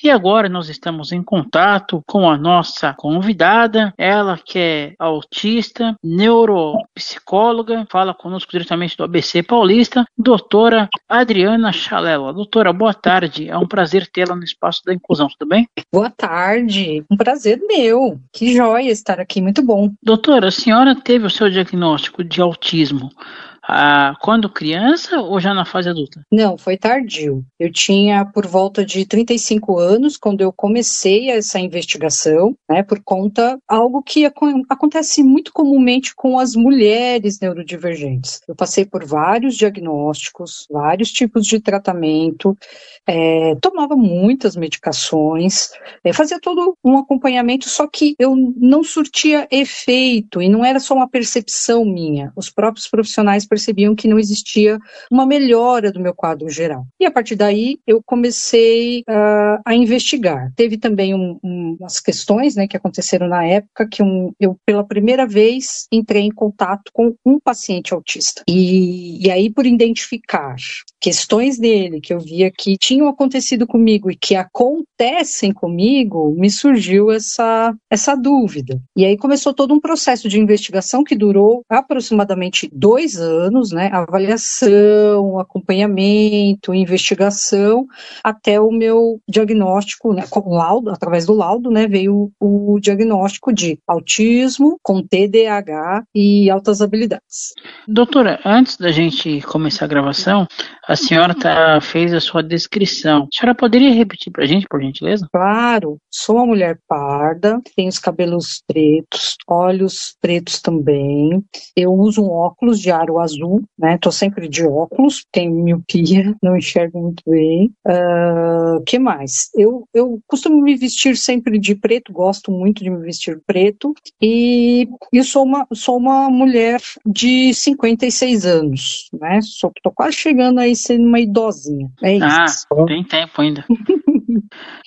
E agora nós estamos em contato com a nossa convidada, ela que é autista, neuropsicóloga, fala conosco diretamente do ABC Paulista, doutora Adriana Chalela. Doutora, boa tarde, é um prazer tê-la no Espaço da Inclusão, tudo bem? Boa tarde, um prazer meu. Que joia estar aqui, muito bom. Doutora, a senhora teve o seu diagnóstico de autismo quando criança ou já na fase adulta? Não, foi tardio. Eu tinha por volta de 35 anos quando eu comecei essa investigação, né, por conta algo que acontece muito comumente com as mulheres neurodivergentes. Eu passei por vários diagnósticos, vários tipos de tratamento, tomava muitas medicações, fazia todo um acompanhamento, só que eu não surtia efeito e não era só uma percepção minha. Os próprios profissionais percebiam que não existia uma melhora do meu quadro geral. E a partir daí eu comecei a investigar. Teve também umas questões, né, que aconteceram na época que eu pela primeira vez entrei em contato com um paciente autista. E aí por identificar questões dele que eu via que tinham acontecido comigo e que acontecem comigo, me surgiu essa dúvida. E aí começou todo um processo de investigação que durou aproximadamente 2 anos, né? Avaliação, acompanhamento, investigação, até o meu diagnóstico, né? Com laudo, através do laudo, né? Veio o diagnóstico de autismo com TDAH e altas habilidades. Doutora, antes da gente começar a gravação, a senhora fez a sua descrição. A senhora poderia repetir para a gente, por gentileza? Claro, sou uma mulher parda, tenho os cabelos pretos, olhos pretos também. Eu uso um óculos de aro azul, né? Tô sempre de óculos, tenho miopia, não enxergo muito bem. Que mais? Eu costumo me vestir sempre de preto, gosto muito de me vestir preto. E eu sou uma mulher de 56 anos, né? Tô quase chegando aí sendo uma idosinha. É isso. Tem tempo ainda.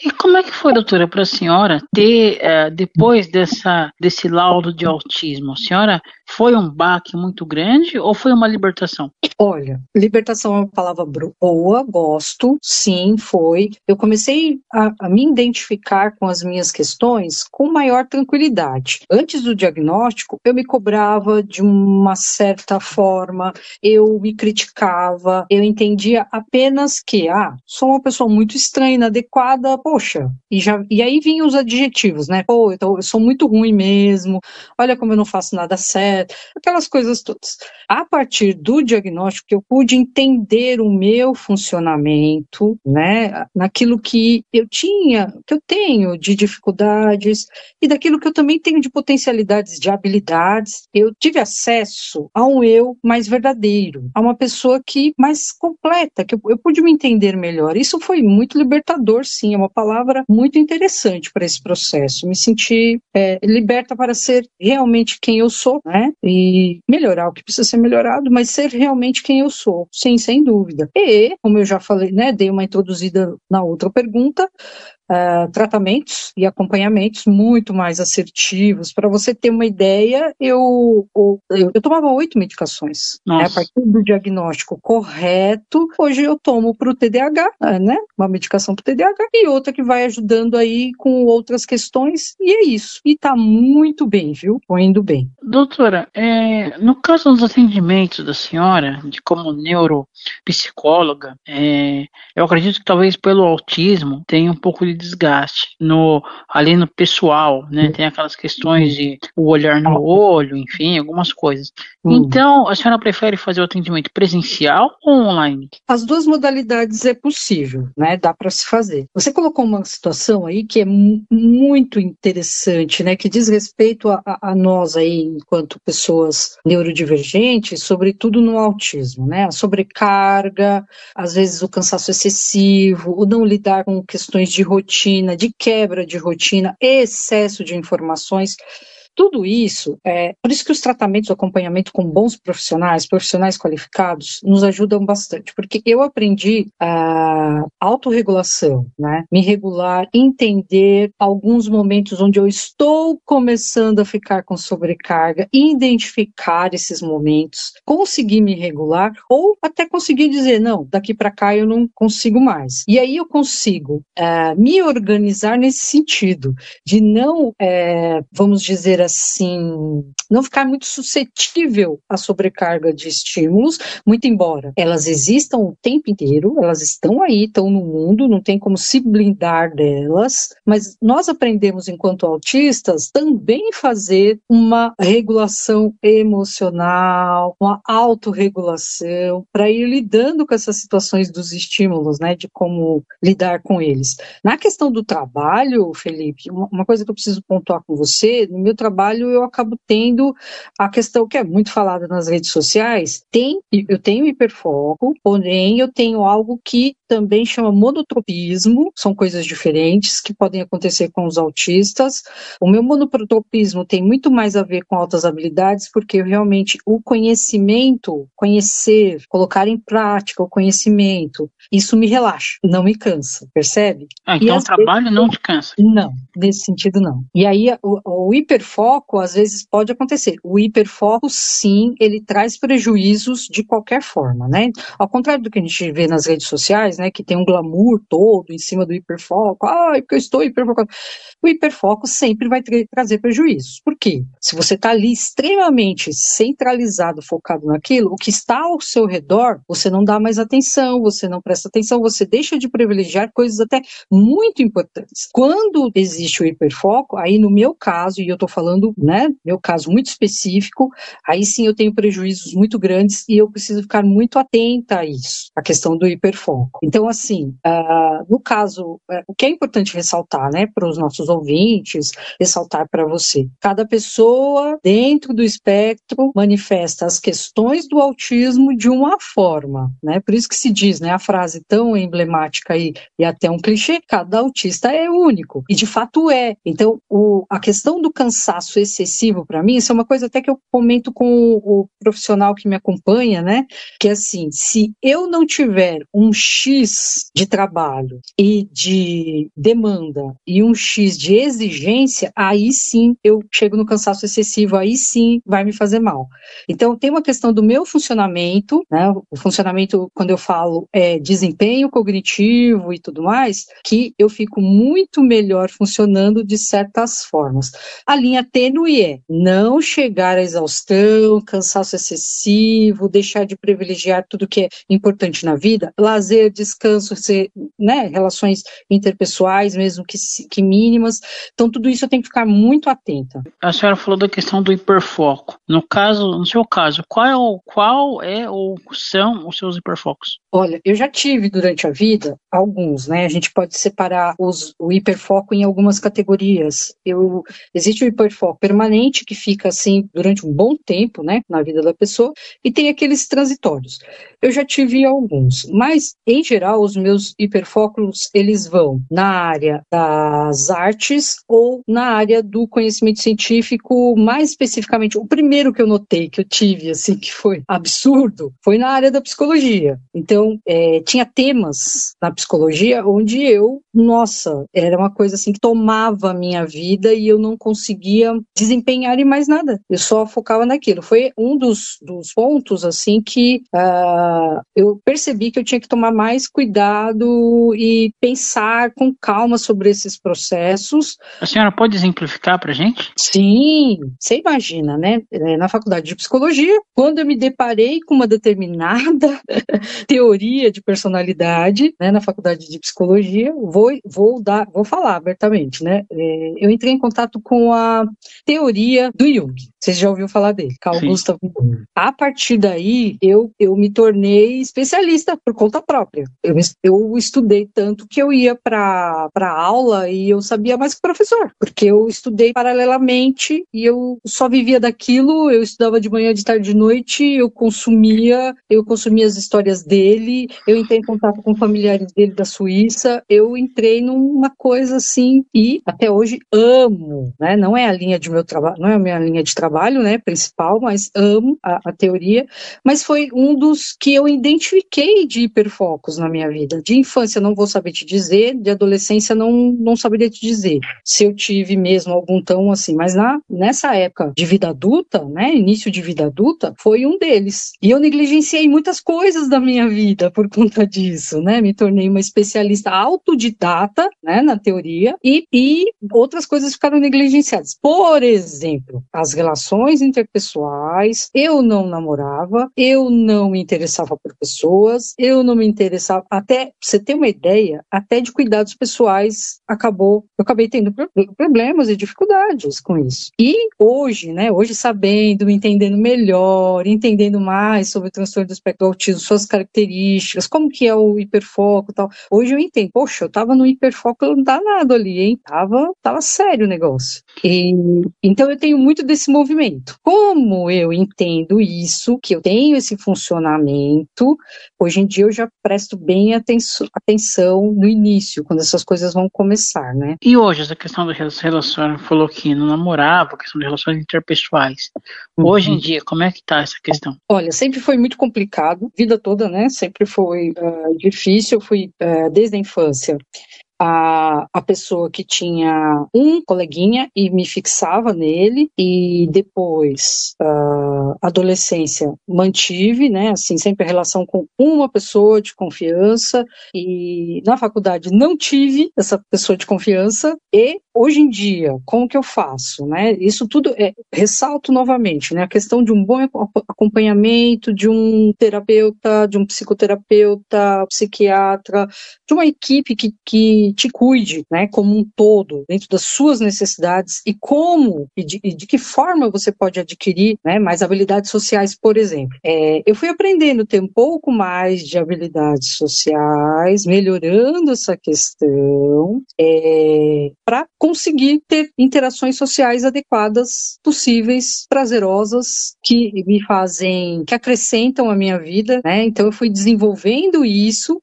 E como é que foi, doutora, para a senhora ter, depois desse laudo de autismo, a senhora foi um baque muito grande ou foi uma libertação? Olha, libertação é uma palavra boa, gosto, sim, foi. Eu comecei a me identificar com as minhas questões com maior tranquilidade. Antes do diagnóstico, eu me cobrava de uma certa forma, eu me criticava, eu entendia apenas que, sou uma pessoa muito estranha, inadequada, poxa, e aí vinham os adjetivos, né? Pô, eu sou muito ruim mesmo, olha como eu não faço nada certo, aquelas coisas todas. A partir do diagnóstico, que eu pude entender o meu funcionamento, né, naquilo que eu tenho de dificuldades e daquilo que eu também tenho de potencialidades, de habilidades, eu tive acesso a um eu mais verdadeiro, a uma pessoa mais completa, que eu pude me entender melhor. Isso foi muito libertador, sim, é uma palavra muito interessante para esse processo. Me senti liberta para ser realmente quem eu sou, né, e melhorar o que precisa ser melhorado, mas ser realmente quem eu sou, sim, sem dúvida. E, como eu já falei, né, dei uma introduzida na outra pergunta, tratamentos e acompanhamentos muito mais assertivos. Para você ter uma ideia, eu tomava 8 medicações. Né, a Nossa. partir do diagnóstico correto, hoje eu tomo para o TDAH, né, uma medicação para o TDAH e outra que vai ajudando aí com outras questões, e é isso. E tá muito bem, viu? Tô indo bem. Doutora, no caso dos atendimentos da senhora, de como neuropsicóloga, eu acredito que talvez pelo autismo tenha um pouco de desgaste ali no pessoal, né? Tem aquelas questões de o olhar no olho, enfim, algumas coisas. Então, a senhora prefere fazer o atendimento presencial ou online? As duas modalidades é possível, né? Dá para se fazer. Você colocou uma situação aí que é muito interessante, né? Que diz respeito a nós aí, enquanto pessoas neurodivergentes, sobretudo no autismo, né? A sobrecarga, às vezes o cansaço excessivo, o não lidar com questões de rotina, de quebra de rotina, excesso de informações. Tudo isso, por isso que os tratamentos, o acompanhamento com bons profissionais qualificados, nos ajudam bastante, porque eu aprendi a autorregulação, né? Me regular, entender alguns momentos onde eu estou começando a ficar com sobrecarga, identificar esses momentos, conseguir me regular, ou até conseguir dizer, não, daqui para cá eu não consigo mais. E aí eu consigo me organizar nesse sentido, de não, vamos dizer assim, não ficar muito suscetível à sobrecarga de estímulos, muito embora elas existam o tempo inteiro, elas estão aí, estão no mundo, não tem como se blindar delas, mas nós aprendemos enquanto autistas também fazer uma regulação emocional, uma autorregulação, para ir lidando com essas situações dos estímulos, né, de como lidar com eles. Na questão do trabalho, Felipe, uma coisa que eu preciso pontuar com você, no meu trabalho eu acabo tendo a questão que é muito falada nas redes sociais, eu tenho hiperfoco, porém eu tenho algo que também chama monotropismo, são coisas diferentes que podem acontecer com os autistas. O meu monotropismo tem muito mais a ver com altas habilidades, porque realmente o conhecimento, conhecer, colocar em prática o conhecimento, isso me relaxa, não me cansa, percebe? Então o trabalho não te cansa? Não, nesse sentido não. E aí o hiperfoco às vezes pode acontecer. O hiperfoco, sim, ele traz prejuízos de qualquer forma, né? Ao contrário do que a gente vê nas redes sociais, né, que tem um glamour todo em cima do hiperfoco, porque eu estou hiperfocado. O hiperfoco sempre vai trazer prejuízos. Por quê? Se você está ali extremamente centralizado, focado naquilo, o que está ao seu redor, você não dá mais atenção, você não presta atenção, você deixa de privilegiar coisas até muito importantes. Quando existe o hiperfoco, aí no meu caso, e eu estou falando, né, meu caso muito específico, aí sim eu tenho prejuízos muito grandes e eu preciso ficar muito atenta a isso, a questão do hiperfoco. Então, assim, no caso, o que é importante ressaltar, né, para os nossos ouvintes, ressaltar para você, cada pessoa dentro do espectro manifesta as questões do autismo de uma forma, né, por isso que se diz, né, a frase tão emblemática aí, e até um clichê, cada autista é único, e de fato é. Então, a questão do cansaço excessivo, para mim, isso é uma coisa até que eu comento com o profissional que me acompanha, né, que é assim, se eu não tiver um X de trabalho e de demanda e um X de exigência, aí sim eu chego no cansaço excessivo, aí sim vai me fazer mal. Então, tem uma questão do meu funcionamento, né, o funcionamento, quando eu falo desempenho cognitivo e tudo mais, que eu fico muito melhor funcionando de certas formas. A linha tênue é não chegar à exaustão, cansaço excessivo, deixar de privilegiar tudo que é importante na vida, lazer, descanso, né, relações interpessoais, mesmo que mínimas. Então, tudo isso eu tenho que ficar muito atenta. A senhora falou da questão do hiperfoco. No seu caso, qual é ou são os seus hiperfocos? Olha, eu já tive durante a vida alguns, né? A gente pode separar o hiperfoco em algumas categorias. Existe o hiperfoco permanente, que fica assim durante um bom tempo, né, na vida da pessoa, e tem aqueles transitórios. Eu já tive alguns, mas, em geral, os meus hiperfocos, eles vão na área das artes ou na área do conhecimento científico, mais especificamente, o primeiro que eu notei, que eu tive, assim, que foi absurdo, foi na área da psicologia. Então, tinha temas na psicologia onde era uma coisa assim que tomava a minha vida e eu não conseguia desempenhar em mais nada. Eu só focava naquilo. Foi um dos pontos, assim, que eu percebi que eu tinha que tomar mais cuidado e pensar com calma sobre esses processos. A senhora pode exemplificar para a gente? Sim, você imagina, né? Na faculdade de psicologia, quando eu me deparei com uma determinada teoria de personalidade, né, na faculdade de psicologia, vou falar abertamente, né? Eu entrei em contato com a teoria do Jung. Vocês já ouviram falar dele, Carl Gustav Jung. A partir daí, eu me tornei especialista por conta própria. Eu estudei tanto que eu ia para aula e eu sabia mais que o professor, porque eu estudei paralelamente e eu só vivia daquilo, eu estudava de manhã, de tarde, de noite, eu consumia as histórias dele, eu entrei em contato com familiares dele da Suíça, eu entrei numa coisa assim, e até hoje amo, né? Não é a linha de meu trabalho, não é a minha linha de trabalho, né, principal, mas amo a teoria, mas foi um dos que eu identifiquei de hiperfocos na minha vida. De infância não vou saber te dizer, de adolescência não saberia te dizer se eu tive mesmo algum tão assim, mas nessa época de vida adulta, né, início de vida adulta, foi um deles. E eu negligenciei muitas coisas da minha vida por conta disso, né? Me tornei uma especialista autodidata, né, na teoria, e outras coisas ficaram negligenciadas. Por exemplo, as relações interpessoais, eu não namorava, eu não me interessava por pessoas, eu não me interessava, até, pra você ter uma ideia, até de cuidados pessoais eu acabei tendo problemas e dificuldades com isso. E hoje, né, hoje sabendo, entendendo melhor, entendendo mais sobre o transtorno do espectro do autismo, suas características, como que é o hiperfoco e tal, hoje eu entendo, poxa, eu tava no hiperfoco danado ali, hein, tava sério o negócio. Então eu tenho muito desse movimento. Como eu entendo isso, que eu tenho esse funcionamento, hoje em dia eu já presto bem atenção no início, quando essas coisas vão começar, né? E hoje, essa questão das relações, falou que não namorava, questão de relações interpessoais. Hoje em dia, como é que tá essa questão? Olha, sempre foi muito complicado, vida toda, né? Sempre foi difícil. Eu fui, desde a infância, a pessoa que tinha um coleguinha e me fixava nele, e depois, adolescência, mantive, né, assim, sempre a relação com uma pessoa de confiança, e na faculdade não tive essa pessoa de confiança, e hoje em dia, como que eu faço, né? Isso tudo, ressalto novamente, né, a questão de um bom acompanhamento, de um terapeuta, de um psicoterapeuta, psiquiatra, de uma equipe que te cuide, né, como um todo, dentro das suas necessidades, e como e de que forma você pode adquirir, né, mais habilidades sociais, por exemplo. Eu fui aprendendo a ter um pouco mais de habilidades sociais, melhorando essa questão, para conseguir ter interações sociais adequadas, possíveis, prazerosas, que me fazem, que acrescentam a minha vida, né? Então eu fui desenvolvendo isso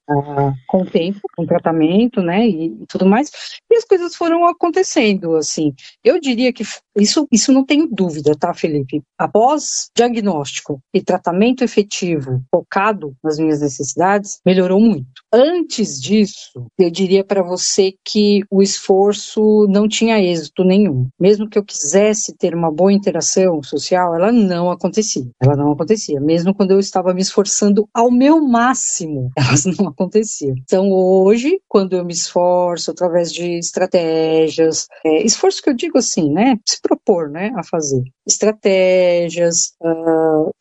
com o tempo, com o tratamento, né, e tudo mais, e as coisas foram acontecendo, assim. Eu diria que isso não tenho dúvida, tá, Felipe? Após diagnóstico e tratamento efetivo, focado nas minhas necessidades, melhorou muito. Antes disso, eu diria para você que o esforço não tinha êxito nenhum. Mesmo que eu quisesse ter uma boa interação social, ela não acontecia. Ela não acontecia. Mesmo quando eu estava me esforçando ao meu máximo, elas não aconteciam. Então, hoje, quando eu me esforço através de estratégias, esforço que eu digo assim, né, se propor, né, a fazer, estratégias,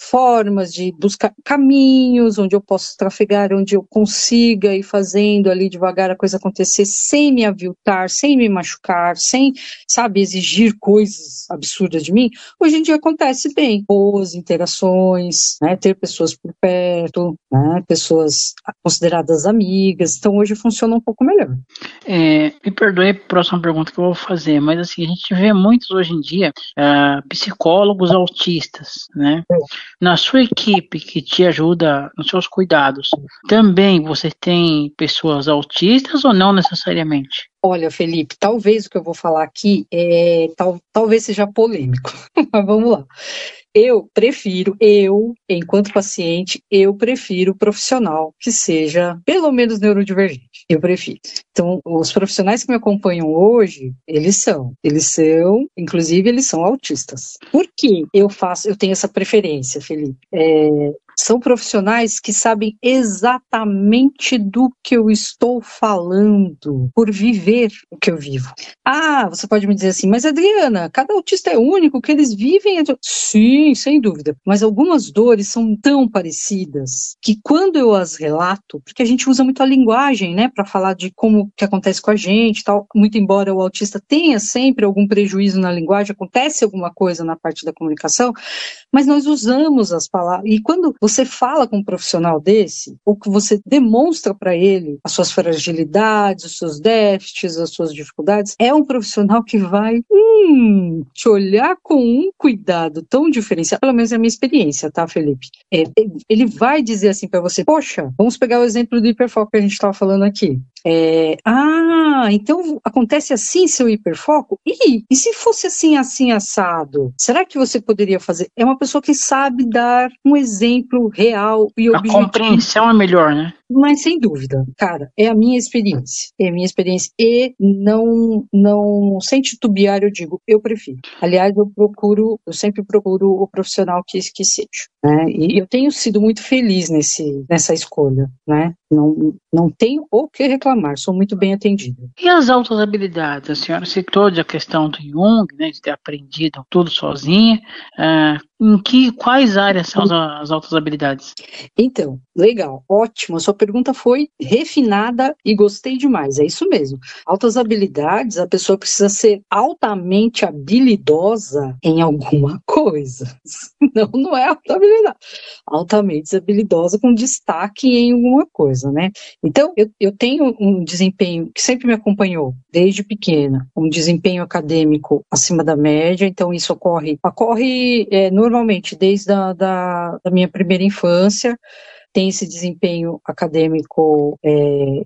formas de buscar caminhos onde eu posso trafegar, onde eu consiga ir fazendo ali devagar a coisa acontecer, sem me aviltar, sem me machucar, sem, sabe, exigir coisas absurdas de mim, hoje em dia acontece bem. Boas interações, né, ter pessoas por perto, né, pessoas consideradas amigas, então hoje funciona um pouco melhor. Me perdoe a próxima pergunta que eu vou fazer, mas assim, a gente vê muitos hoje em dia psicólogos autistas, né? Na sua equipe que te ajuda nos seus cuidados, também você tem pessoas autistas ou não necessariamente? Olha, Felipe, talvez o que eu vou falar aqui talvez seja polêmico, mas vamos lá. Enquanto paciente, eu prefiro profissional que seja pelo menos neurodivergente. Eu prefiro. Então, os profissionais que me acompanham hoje, inclusive, eles são autistas. Por que eu tenho essa preferência, Felipe? São profissionais que sabem exatamente do que eu estou falando, por viver o que eu vivo. Você pode me dizer assim, mas Adriana, cada autista é único, que eles vivem... Sim, sem dúvida, mas algumas dores são tão parecidas que quando eu as relato, porque a gente usa muito a linguagem, né, para falar de como que acontece com a gente, tal, muito embora o autista tenha sempre algum prejuízo na linguagem, acontece alguma coisa na parte da comunicação, mas nós usamos as palavras, e quando você fala com um profissional desse, ou que você demonstra para ele as suas fragilidades, os seus déficits, as suas dificuldades, é um profissional que vai te olhar com um cuidado tão diferenciado, pelo menos é a minha experiência, tá, Felipe? Ele vai dizer assim para você, poxa, vamos pegar o exemplo do hiperfoco que a gente estava falando aqui. Então acontece assim seu hiperfoco? E se fosse assim, assim, assado? Será que você poderia fazer? É uma pessoa que sabe dar um exemplo real e objetivo. A compreensão é melhor, né? Mas sem dúvida, cara, é a minha experiência. É a minha experiência. E não sem titubear, eu digo, eu prefiro. Aliás, eu sempre procuro o profissional que seja. Né? E eu tenho sido muito feliz nessa escolha. Né? Não tenho o que reclamar, sou muito bem atendida. E as altas habilidades? A senhora citou a questão do Jung, né, de ter aprendido tudo sozinha. Quais áreas são as altas habilidades? Então, legal, ótimo. A sua pergunta foi refinada e gostei demais. É isso mesmo. Altas habilidades, a pessoa precisa ser altamente habilidosa em alguma coisa. Não é alta habilidade. Altamente habilidosa com destaque em alguma coisa, né? Então, eu tenho um desempenho que sempre me acompanhou desde pequena, um desempenho acadêmico acima da média. Então, isso ocorre normalmente desde da minha primeira infância. Tem esse desempenho acadêmico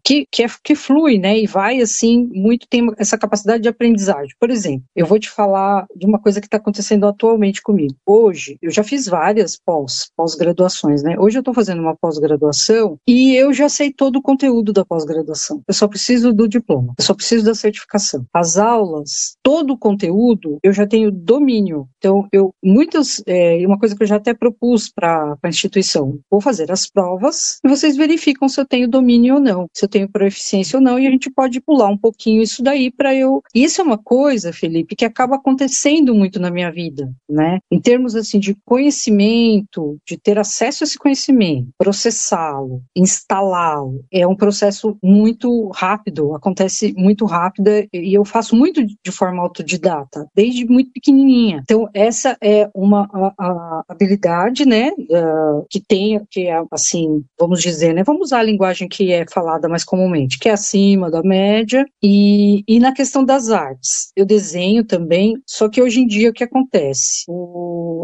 que flui, né, e vai assim, tem essa capacidade de aprendizagem. Por exemplo, eu vou te falar de uma coisa que está acontecendo atualmente comigo. Hoje, eu já fiz várias pós-graduações, né, hoje eu estou fazendo uma pós-graduação e eu já sei todo o conteúdo da pós-graduação, eu só preciso do diploma, eu só preciso da certificação. As aulas, todo o conteúdo, eu já tenho domínio. Então, uma coisa que eu já até propus para a instituição, vou fazer as provas e vocês verificam se eu tenho domínio ou não, se eu tenho proficiência ou não, e a gente pode pular um pouquinho isso daí para eu... Isso é uma coisa, Felipe, que acaba acontecendo muito na minha vida, né? Em termos assim de conhecimento, de ter acesso a esse conhecimento, processá-lo, instalá-lo, é um processo muito rápido, acontece muito rápido e eu faço muito de forma autodidata, desde muito pequenininha. Então, essa é uma habilidade, né, que é assim, vamos dizer, né, vamos usar a linguagem que é falada mais comumente, que é acima da média, e na questão das artes, eu desenho também, só que hoje em dia o que acontece?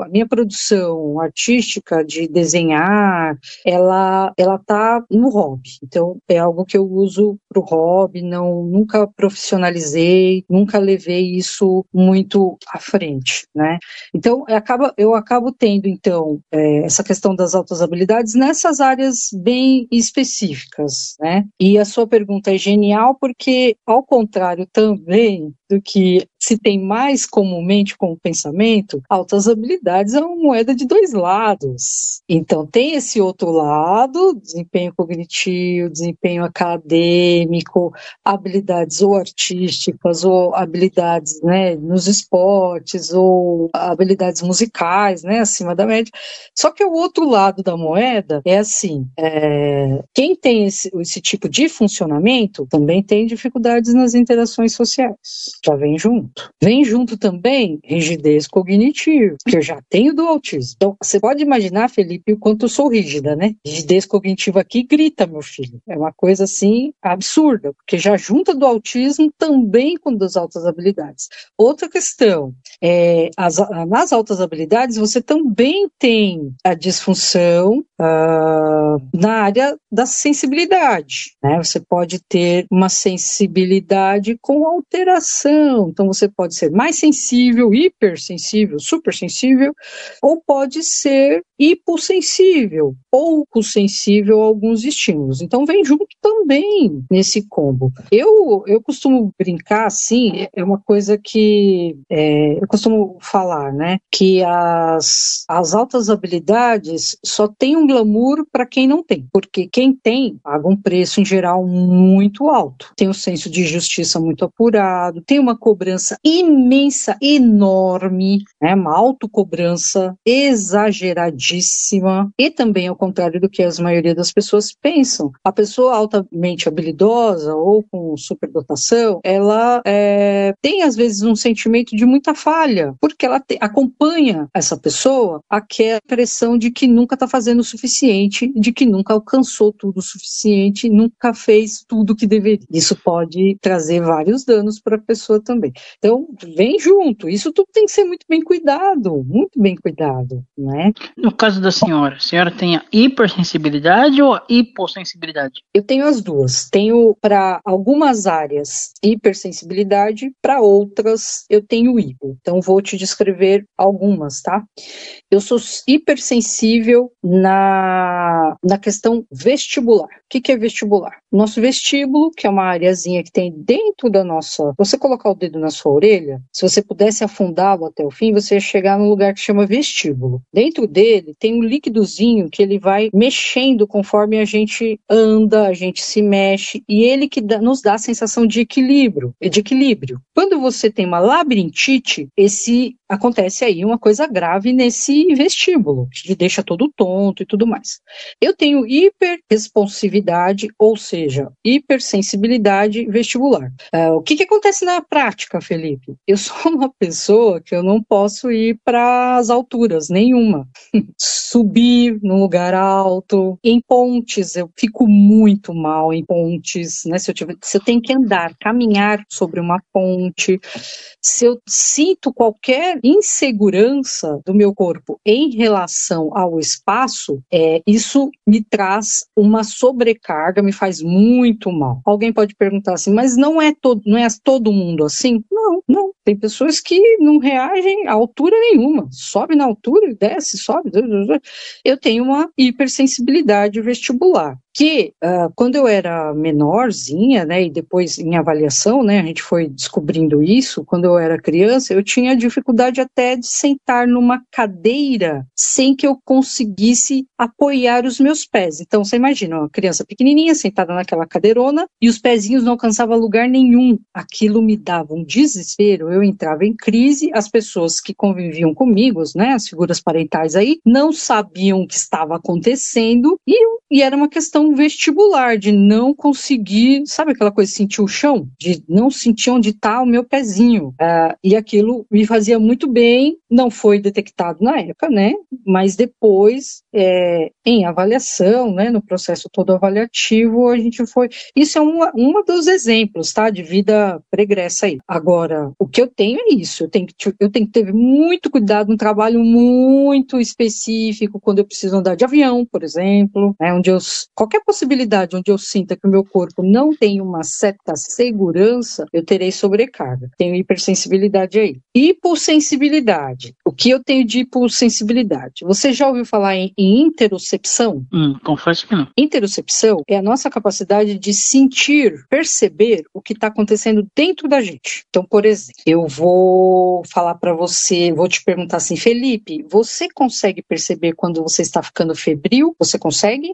A minha produção artística de desenhar, ela tá no hobby, então é algo que eu uso para o hobby, nunca profissionalizei, nunca levei isso muito à frente, né? Então, eu acabo tendo, então, essa questão das altas habilidades nessas áreas bem específicas, né? E a sua pergunta é genial porque, ao contrário também do que se tem mais comumente como pensamento, altas habilidades é uma moeda de dois lados. Então, tem esse outro lado, desempenho cognitivo, desempenho acadêmico, habilidades ou artísticas, ou habilidades, né, nos esportes, ou habilidades musicais, né, acima da média. Só que o outro lado da moeda é assim, quem tem esse tipo de funcionamento também tem dificuldades nas interações sociais. Já vem junto. Vem junto também rigidez cognitiva, que eu já tenho do autismo. Então, você pode imaginar, Felipe, o quanto eu sou rígida, né? Rigidez cognitiva aqui grita, meu filho. É uma coisa, assim, absurda, porque já junta do autismo também com das altas habilidades. Outra questão, nas altas habilidades, você também tem a disfunção na área da sensibilidade, né? Você pode ter uma sensibilidade com alteração, então você pode ser mais sensível, hipersensível, supersensível, ou pode ser hipossensível, pouco sensível a alguns estímulos. Então vem junto também nesse combo. Eu costumo brincar assim, é uma coisa que eu costumo falar, né? Que as altas habilidades só tem um glamour para quem não tem, porque quem tem paga um preço em geral muito alto. Tem um senso de justiça muito apurado, tem uma cobrança imensa, enorme, né, uma autocobrança exageradíssima, e também ao contrário do que a maioria das pessoas pensam. A pessoa altamente habilidosa ou com superdotação, ela tem às vezes um sentimento de muita falha, porque ela acompanha essa pessoa aquela impressão de que nunca está fazendo o suficiente, de que nunca alcançou tudo o suficiente, nunca fez tudo o que deveria. Isso pode trazer vários danos para a pessoa também. Então, vem junto. Isso tudo tem que ser muito bem cuidado, né? No caso da senhora, a senhora tem a hipersensibilidade ou a hipossensibilidade? Eu tenho as duas. Tenho para algumas áreas hipersensibilidade, para outras eu tenho hipo. Então, vou te descrever algumas, tá? Eu sou hipersensível na questão vestibular. O que é vestibular? Nosso vestíbulo, que é uma areazinha que tem dentro da nossa... Você colocar o dedo na sua orelha, se você pudesse afundá-lo até o fim, você ia chegar num lugar que chama vestíbulo. Dentro dele tem um líquidozinho que ele vai mexendo conforme a gente anda, a gente se mexe, e ele que nos dá a sensação de equilíbrio. Quando você tem uma labirintite, acontece aí uma coisa grave nesse vestíbulo, que deixa todo tonto e tudo mais. Eu tenho hiperresponsividade, ou seja, hipersensibilidade vestibular. O que acontece na prática, Felipe? Eu sou uma pessoa que eu não posso ir para as alturas, nenhuma. Subir num lugar alto, em pontes, eu fico muito mal em pontes, né? Se eu tenho que caminhar sobre uma ponte, se eu sinto qualquer insegurança do meu corpo em relação ao espaço, isso me traz uma sobrecarga, me faz muito mal. Alguém pode perguntar assim, mas não é todo mundo assim? Não. Tem pessoas que não reagem a altura nenhuma. Sobe na altura e desce, sobe. Eu tenho uma hipersensibilidade vestibular. Que quando eu era menorzinha, né, e depois em avaliação, né, a gente foi descobrindo isso, quando eu era criança, eu tinha dificuldade até de sentar numa cadeira sem que eu conseguisse apoiar os meus pés. Então, você imagina, uma criança pequenininha sentada naquela cadeirona e os pezinhos não alcançavam lugar nenhum. Aquilo me dava um desespero, eu entrava em crise, as pessoas que conviviam comigo, né, as figuras parentais aí, não sabiam o que estava acontecendo e era uma questão vestibular, de não conseguir, sabe aquela coisa de sentir o chão? De não sentir onde está o meu pezinho. E aquilo me fazia muito bem, não foi detectado na época, né? Mas depois, em avaliação, né, no processo todo avaliativo, a gente foi... Isso é uma dos exemplos, tá? De vida pregressa aí. Agora, o que eu tenho é isso, eu tenho que ter muito cuidado, um trabalho muito específico, quando eu preciso andar de avião, por exemplo, né, qualquer possibilidade onde eu sinta que o meu corpo não tem uma certa segurança, eu terei sobrecarga. Tenho hipersensibilidade aí. Hipossensibilidade. O que eu tenho de hipossensibilidade? Você já ouviu falar em interocepção? Confesso que não. Interocepção é a nossa capacidade de sentir, perceber o que está acontecendo dentro da gente. Então, por exemplo, eu vou falar para você, vou te perguntar assim, Felipe, você consegue perceber quando você está ficando febril? Você consegue?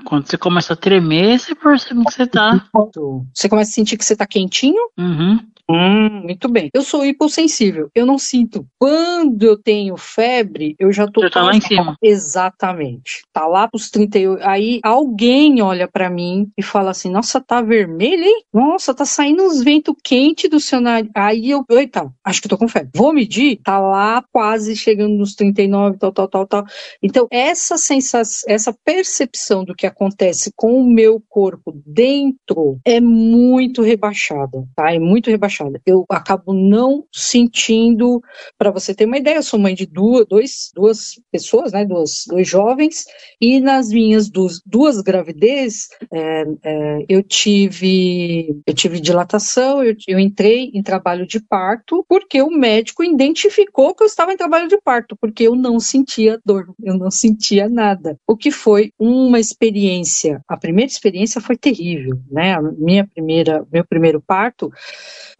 Quando você começa a tremer, você percebe que você tá... Você começa a sentir que você tá quentinho? Uhum. Muito bem. Eu sou hipossensível, eu não sinto. Quando eu tenho febre, eu já tô... Você tá lá em cima. Exatamente. Tá lá pros 38. Aí alguém olha pra mim e fala assim, nossa, tá vermelho, hein? Nossa, tá saindo uns ventos quentes do seu nariz. Aí eu, eita, acho que eu tô com febre. Vou medir, tá lá quase chegando nos 39, tal. Então, essa sensação, essa percepção do que acontece com o meu corpo dentro é muito rebaixada, tá? É muito rebaixada. Eu acabo não sentindo, para você ter uma ideia, eu sou mãe de duas pessoas, né, dois jovens, e nas minhas duas gravidez, eu tive dilatação, eu entrei em trabalho de parto, porque o médico identificou que eu estava em trabalho de parto, porque eu não sentia dor, eu não sentia nada, o que foi uma experiência, a primeira experiência foi terrível, né, meu primeiro parto,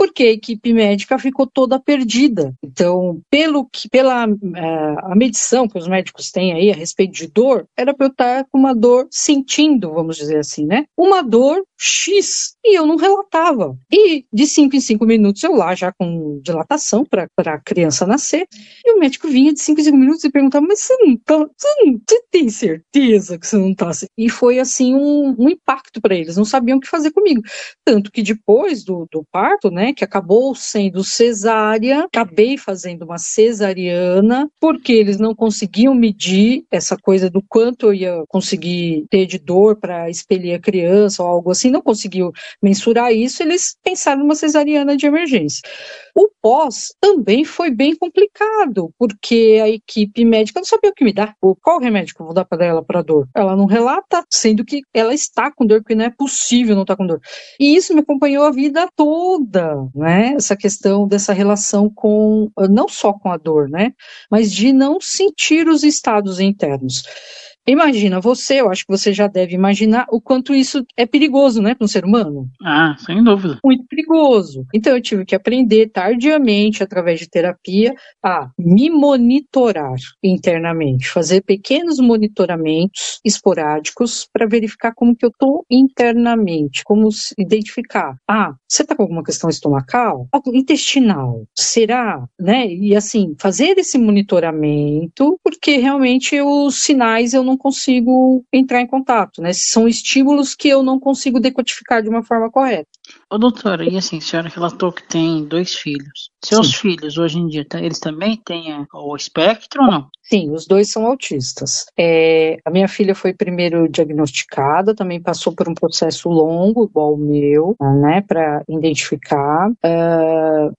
porque a equipe equipe médica ficou toda perdida. Então, pela a medição que os médicos têm aí a respeito de dor, era para eu estar com uma dor sentindo, vamos dizer assim, né? Uma dor X, e eu não relatava. E de 5 em 5 minutos eu lá já com dilatação para a criança nascer, e o médico vinha de 5 em 5 minutos e perguntava, mas você tem certeza que você não tá assim? E foi assim um impacto para eles, não sabiam o que fazer comigo. Tanto que depois do parto, né, que acabou sendo cesárea, acabei fazendo uma cesariana, porque eles não conseguiam medir essa coisa do quanto eu ia conseguir ter de dor para expelir a criança ou algo assim, não conseguiu mensurar isso, eles pensaram numa cesariana de emergência. O pós também foi bem complicado, porque a equipe médica não sabia o que me dar. Qual remédio que eu vou dar para ela para dor? Ela não relata, sendo que ela está com dor, porque não é possível não estar com dor. E isso me acompanhou a vida toda, né? Essa questão dessa relação com, não só com a dor, né? Mas de não sentir os estados internos. Imagina, eu acho que você já deve imaginar o quanto isso é perigoso, né, para um ser humano. Ah, sem dúvida. Muito perigoso. Então eu tive que aprender tardiamente, através de terapia, a me monitorar internamente, fazer pequenos monitoramentos esporádicos para verificar como que eu estou internamente, como identificar. Você está com alguma questão estomacal? Algo intestinal? Será? Né? E assim, fazer esse monitoramento, porque realmente os sinais eu não consigo entrar em contato, né? São estímulos que eu não consigo decodificar de uma forma correta. Ô, doutora, e assim, a senhora relatou que tem 2 filhos. Seus Sim. filhos, hoje em dia, eles também têm o espectro ou não? Sim, os dois são autistas. A minha filha foi primeiro diagnosticada, também passou por um processo longo, igual o meu, né, para identificar.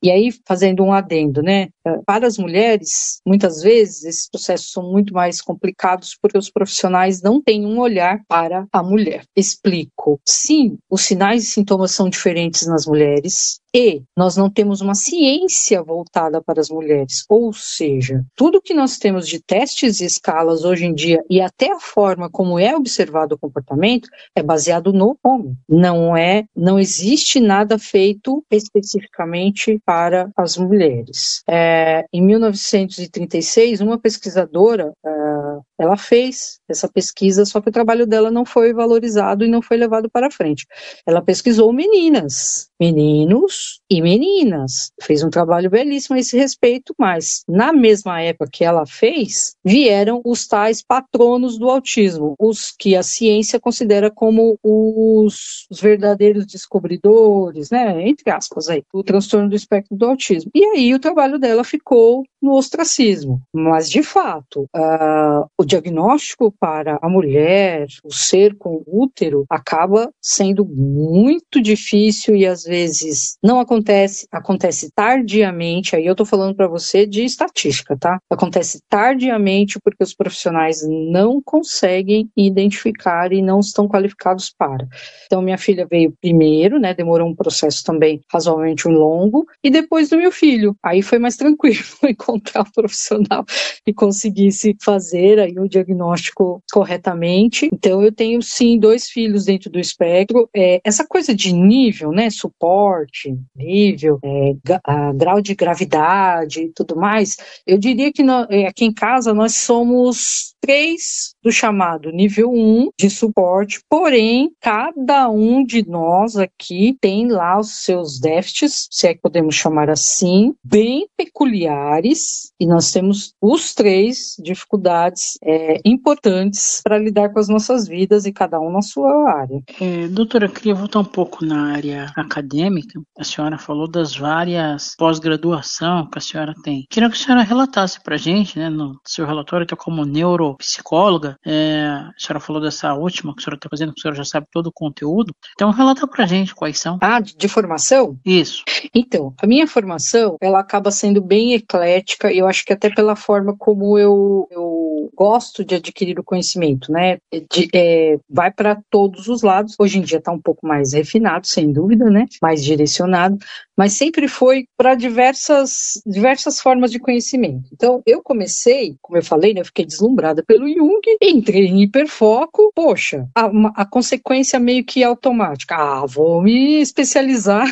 E aí, fazendo um adendo, né, para as mulheres, muitas vezes, esses processos são muito mais complicados porque os profissionais não têm um olhar para a mulher. Explico. Sim, os sinais e sintomas são diferentes nas mulheres, e nós não temos uma ciência voltada para as mulheres, ou seja, tudo que nós temos de testes e escalas hoje em dia e até a forma como é observado o comportamento é baseado no homem. Não existe nada feito especificamente para as mulheres. Em 1936, uma pesquisadora ela fez essa pesquisa, só que o trabalho dela não foi valorizado e não foi levado para frente. Ela pesquisou meninos e meninas. Fez um trabalho belíssimo a esse respeito, mas na mesma época que ela fez, vieram os tais patronos do autismo, os que a ciência considera como os verdadeiros descobridores, né, entre aspas, aí, o transtorno do espectro do autismo. E aí o trabalho dela ficou no ostracismo. Mas, de fato, o diagnóstico para a mulher, o ser com útero, acaba sendo muito difícil e, às vezes, não acontece tardiamente. Aí eu estou falando para você de estatística, tá? Acontece tardiamente porque os profissionais não conseguem identificar e não estão qualificados para. Então, minha filha veio primeiro, né? Demorou um processo também razoavelmente longo, e depois do meu filho. Aí foi mais tranquilo encontrar um profissional que conseguisse fazer aí o diagnóstico corretamente. Então, eu tenho, sim, 2 filhos dentro do espectro. Essa coisa de nível, né? Suporte, nível, grau de gravidade e tudo mais, eu diria que aqui em casa nós somos 3 do chamado nível 1 de suporte, porém, cada um de nós aqui tem lá os seus déficits, se é que podemos chamar assim, bem peculiares, e nós temos os 3 dificuldades importantes para lidar com as nossas vidas e cada um na sua área. Doutora, eu queria voltar um pouco na área acadêmica. A senhora falou das várias pós-graduação que a senhora tem. Queria que a senhora relatasse para a gente, né, no seu relatório, que é como neuropsicóloga. A senhora falou dessa última que a senhora está fazendo, que a senhora já sabe todo o conteúdo. Então, relata para a gente quais são. De formação? Isso. Então, a minha formação, ela acaba sendo bem eclética, e eu acho que até pela forma como eu eu gosto de adquirir o conhecimento, né? Vai para todos os lados. Hoje em dia está um pouco mais refinado, sem dúvida, né? Mais direcionado, mas sempre foi para diversas formas de conhecimento. Então, eu comecei, como eu falei, né, eu fiquei deslumbrada pelo Jung, entrei em hiperfoco, poxa, a consequência meio que automática. Vou me especializar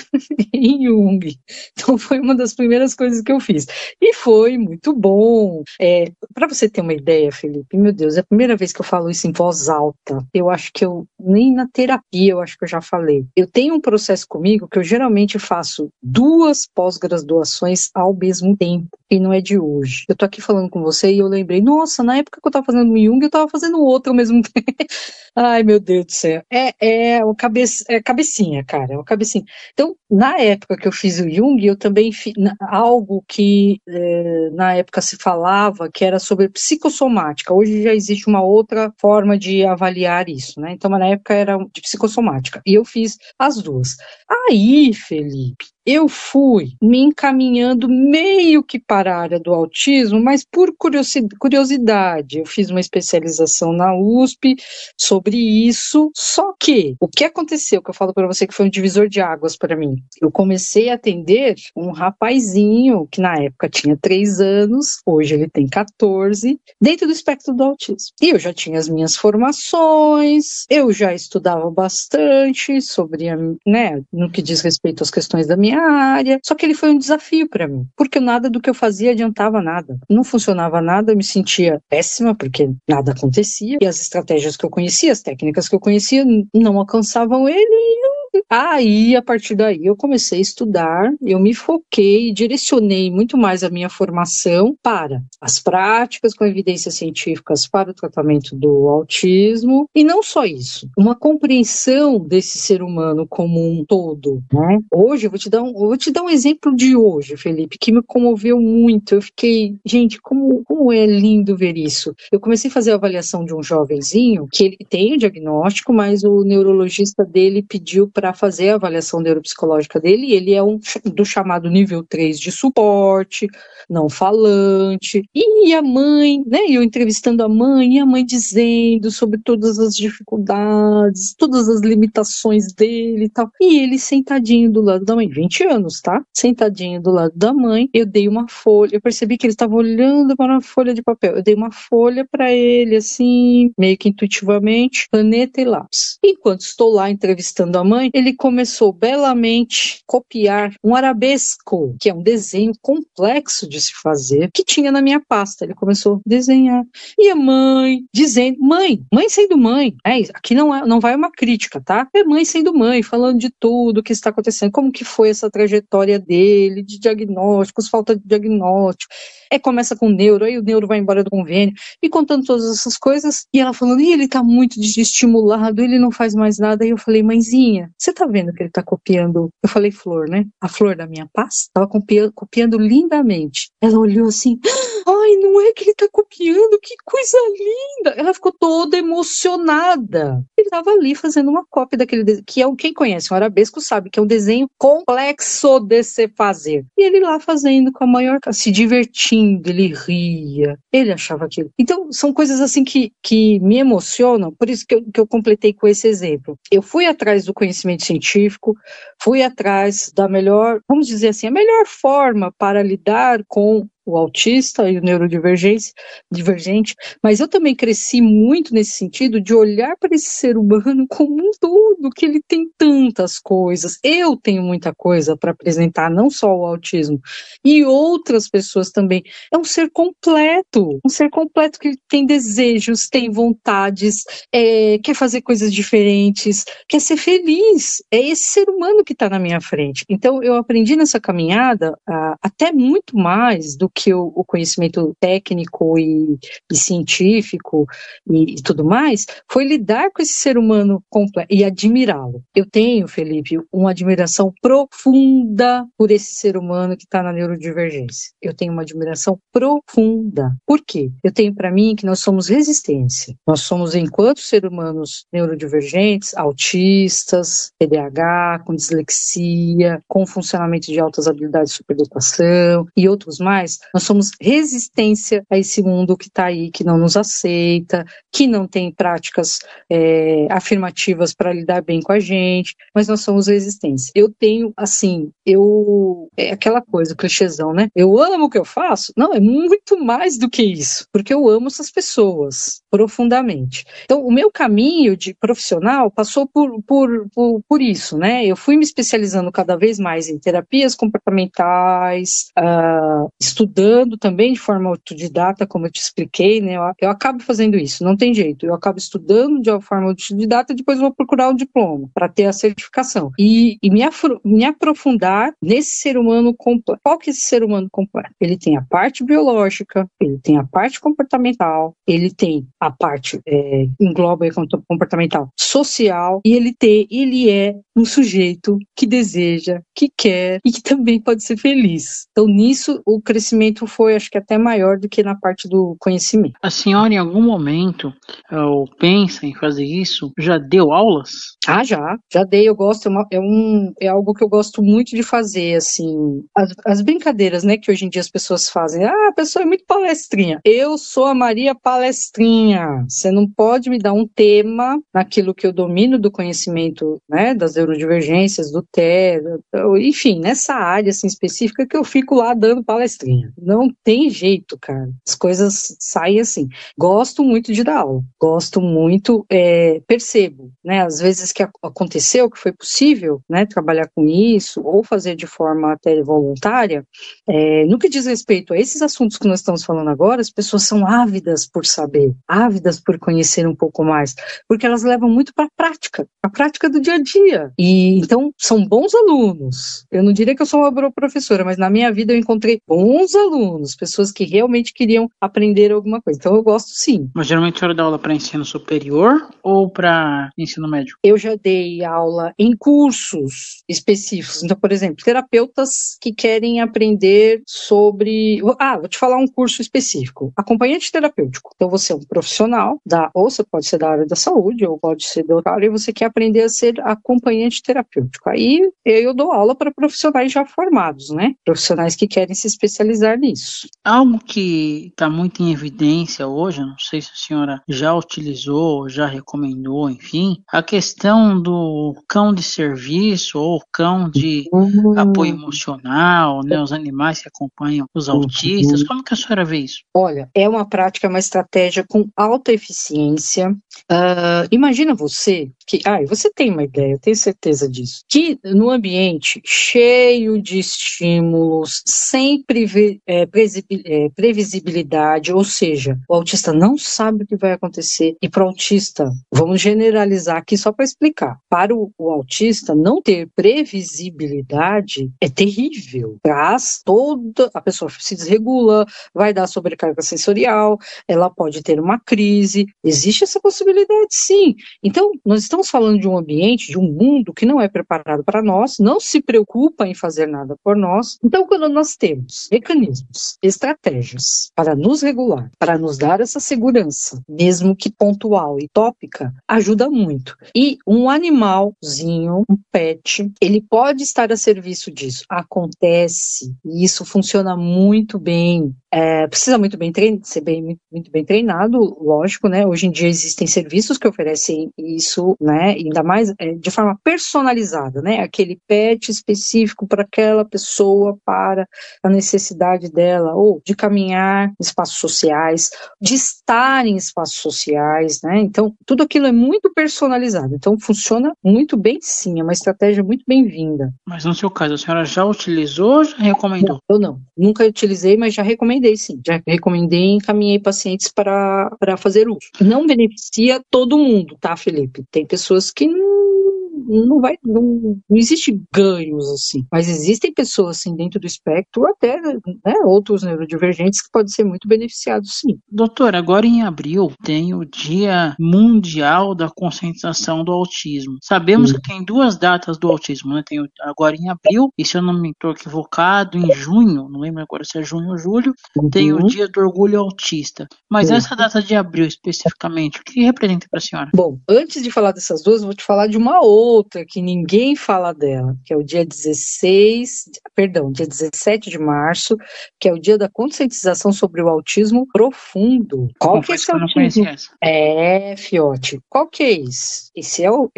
em Jung. Então, foi uma das primeiras coisas que eu fiz. E foi muito bom. Para você ter uma ideia, Felipe, meu Deus, é a primeira vez que eu falo isso em voz alta. Eu acho que nem na terapia, eu acho que eu já falei. Eu tenho um processo comigo que eu geralmente faço 2 pós-graduações ao mesmo tempo, e não é de hoje. Eu tô aqui falando com você e eu lembrei, nossa, na época que eu tava fazendo Jung, eu tava fazendo outro ao mesmo tempo. Ai, meu Deus do céu. Cabecinha, cara, é uma cabecinha. Então, na época que eu fiz o Jung, eu também fiz algo que na época se falava que era sobre psicossomática. Hoje já existe uma outra forma de avaliar isso, né? Então, na época era de psicossomática. E eu fiz as 2. Aí, Felipe, eu fui me encaminhando meio que para a área do autismo, mas por curiosidade. Eu fiz uma especialização na USP sobre isso, só que o que aconteceu, que eu falo para você que foi um divisor de águas para mim, eu comecei a atender um rapazinho que na época tinha 3 anos, hoje ele tem 14, dentro do espectro do autismo. E eu já tinha as minhas formações, eu já estudava bastante sobre, né, no que diz respeito às questões da minha área, só que ele foi um desafio para mim, porque nada do que eu fazia adiantava nada, não funcionava nada, eu me sentia péssima, porque nada acontecia, e as estratégias que eu conhecia, as técnicas que eu conhecia, não alcançavam ele. Aí, a partir daí, eu comecei a estudar, eu me foquei, direcionei muito mais a minha formação para as práticas com evidências científicas para o tratamento do autismo, e não só isso, uma compreensão desse ser humano como um todo, né? Hoje, eu vou te dar um exemplo de hoje, Felipe, que me comoveu muito. Eu fiquei, gente, como é lindo ver isso. Eu comecei a fazer a avaliação de um jovenzinho, que ele tem o diagnóstico, mas o neurologista dele pediu para fazer a avaliação neuropsicológica dele, e ele é do chamado nível 3 de suporte, não falante, e a mãe, né, eu entrevistando a mãe, e a mãe dizendo sobre todas as dificuldades, todas as limitações dele e tal, e ele sentadinho do lado da mãe, 20 anos, tá? Sentadinho do lado da mãe, eu dei uma folha, eu percebi que ele estava olhando para uma folha de papel, eu dei uma folha para ele, assim, meio que intuitivamente, caneta e lápis. Enquanto estou lá entrevistando a mãe, ele começou belamente a copiar um arabesco, que é um desenho complexo de se fazer, que tinha na minha pasta. Ele começou a desenhar. E a mãe dizendo, mãe sendo mãe, aqui não vai uma crítica, tá? É mãe sendo mãe, falando de tudo que está acontecendo, como que foi essa trajetória dele, de diagnósticos, falta de diagnóstico. Começa com o neuro, aí o neuro vai embora do convênio, e contando todas essas coisas, e ela falando, ele tá muito desestimulado, ele não faz mais nada. Aí eu falei, mãezinha, você tá vendo que ele tá copiando? Eu falei flor, né? A flor da minha pasta, tava copiando lindamente. Ela olhou assim, ai, não é que ele tá copiando, que coisa linda! Ela ficou toda emocionada. Ele tava ali fazendo uma cópia daquele desenho, que quem conhece o arabesco sabe que é um desenho complexo de se fazer. E ele lá fazendo com a maior, se divertindo, ele ria, ele achava aquilo. Então, são coisas assim que me emocionam, por isso que eu completei com esse exemplo. Eu fui atrás do conhecimento científico, fui atrás da melhor, vamos dizer assim, a melhor forma para lidar com o autista e o neurodivergente, mas eu também cresci muito nesse sentido de olhar para esse ser humano como um todo, que ele tem tantas coisas. Eu tenho muita coisa para apresentar, não só o autismo, e outras pessoas também. É um ser completo que tem desejos, tem vontades, quer fazer coisas diferentes, quer ser feliz. É esse ser humano que está na minha frente. Então, eu aprendi nessa caminhada até muito mais do que o conhecimento técnico e científico e tudo mais, foi lidar com esse ser humano completo e admirá-lo. Eu tenho, Felipe, uma admiração profunda por esse ser humano que está na neurodivergência. Eu tenho uma admiração profunda. Por quê? Eu tenho para mim que nós somos resistência. Nós somos, enquanto seres humanos neurodivergentes, autistas, TDAH, com dislexia, com funcionamento de altas habilidades de superdotação e outros mais, nós somos resistência a esse mundo que está aí, que não nos aceita, que não tem práticas afirmativas para lidar bem com a gente, mas nós somos resistência. Eu tenho, assim, é aquela coisa, o clichêzão, né? Eu amo o que eu faço? Não, é muito mais do que isso, porque eu amo essas pessoas profundamente. Então, o meu caminho de profissional passou por isso, né? Eu fui me especializando cada vez mais em terapias comportamentais, estudando também de forma autodidata, como eu te expliquei, né? Eu acabo fazendo isso, não tem jeito. Eu acabo estudando de forma autodidata, depois vou procurar o diploma para ter a certificação. E me aprofundar nesse ser humano completo. Qual que é esse ser humano completo? Ele tem a parte biológica, ele tem a parte comportamental, ele tem a parte, engloba comportamental social, e ele é um sujeito que deseja, que quer e que também pode ser feliz. Então, nisso, o crescimento foi, acho que até maior do que na parte do conhecimento. A senhora, em algum momento, pensa em fazer isso? Já deu aulas? Já dei, eu gosto, é algo que eu gosto muito de fazer, assim, as brincadeiras, né, que hoje em dia as pessoas fazem, a pessoa é muito palestrinha, eu sou a Maria Palestrinha, você não pode me dar um tema naquilo que eu domino do conhecimento, né, das neurodivergências, do TEA, enfim, nessa área, assim, específica que eu fico lá dando palestrinha, não tem jeito, cara, as coisas saem assim, gosto muito de dar aula, gosto muito, percebo, né, às vezes que aconteceu, que foi possível, né, trabalhar com isso, ou fazer de forma até voluntária, no que diz respeito a esses assuntos que nós estamos falando agora, as pessoas são ávidas por saber, ávidas por conhecer um pouco mais, porque elas levam muito para a prática do dia a dia, e então são bons alunos. Eu não diria que eu sou uma boa professora, mas na minha vida eu encontrei bons alunos, pessoas que realmente queriam aprender alguma coisa, então eu gosto sim. Mas geralmente a senhora dá aula para ensino superior ou para ensino médio? Eu já dei aula em cursos específicos. Então, por exemplo, terapeutas que querem aprender sobre... vou te falar um curso específico. Acompanhante terapêutico. Então, você é um profissional, ou você pode ser da área da saúde, ou pode ser da outra área, e você quer aprender a ser acompanhante terapêutico. Aí, eu dou aula para profissionais já formados, né? Profissionais que querem se especializar nisso. Algo que está muito em evidência hoje, não sei se a senhora já utilizou, já recomendou, enfim, a questão do cão de serviço ou cão de apoio emocional, né, os animais que acompanham os autistas. Como que a senhora vê isso? Olha, é uma prática, uma estratégia com alta eficiência. Imagina você que, você tem uma ideia, eu tenho certeza disso, que no ambiente cheio de estímulos, sem previsibilidade, ou seja, o autista não sabe o que vai acontecer, e para o autista, vamos generalizar aqui só para explicar, para o autista não ter previsibilidade é terrível, traz a pessoa se desregula, vai dar sobrecarga sensorial, ela pode ter uma crise, existe essa possibilidade sim. Então, nós estamos falando de um ambiente, de um mundo que não é preparado para nós, não se preocupa em fazer nada por nós. Então, quando nós temos mecanismos, estratégias para nos regular, para nos dar essa segurança, mesmo que pontual e tópica, ajuda muito. E um animalzinho, um pet, ele pode estar a serviço disso. Acontece, e isso funciona muito bem. Precisa muito bem ser muito bem treinado, lógico, né? Hoje em dia existem serviços que oferecem isso, né? Ainda mais de forma personalizada, né? Aquele pet específico para aquela pessoa, para a necessidade dela, ou de caminhar em espaços sociais, de estar em espaços sociais, né? Então, tudo aquilo é muito personalizado. Então, funciona muito bem, sim. É uma estratégia muito bem-vinda. Mas no seu caso, a senhora já utilizou ou já recomendou? Eu não. Nunca utilizei, mas já recomendei, sim. Já recomendei e encaminhei pacientes para fazer uso. Não beneficia todo mundo, tá, Felipe? Tem pessoas que não existe ganhos assim, mas existem pessoas assim dentro do espectro, até, né, outros neurodivergentes que podem ser muito beneficiados, sim. Doutor, agora em abril tem o Dia Mundial da Conscientização do Autismo. Sabemos que tem duas datas do autismo, né? Tem agora em abril, e se eu não me estou equivocado, em junho, não lembro agora se é junho ou julho, tem o Dia do Orgulho Autista. Mas essa data de abril especificamente, o que representa para a senhora? Bom, antes de falar dessas duas, eu vou te falar de uma outra outra que ninguém fala dela, que é o dia 17 de março, que é o dia da conscientização sobre o autismo profundo. Qual que é Confesso esse que eu não autismo? conhecia essa. Fiote, qual que é esse? Esse é o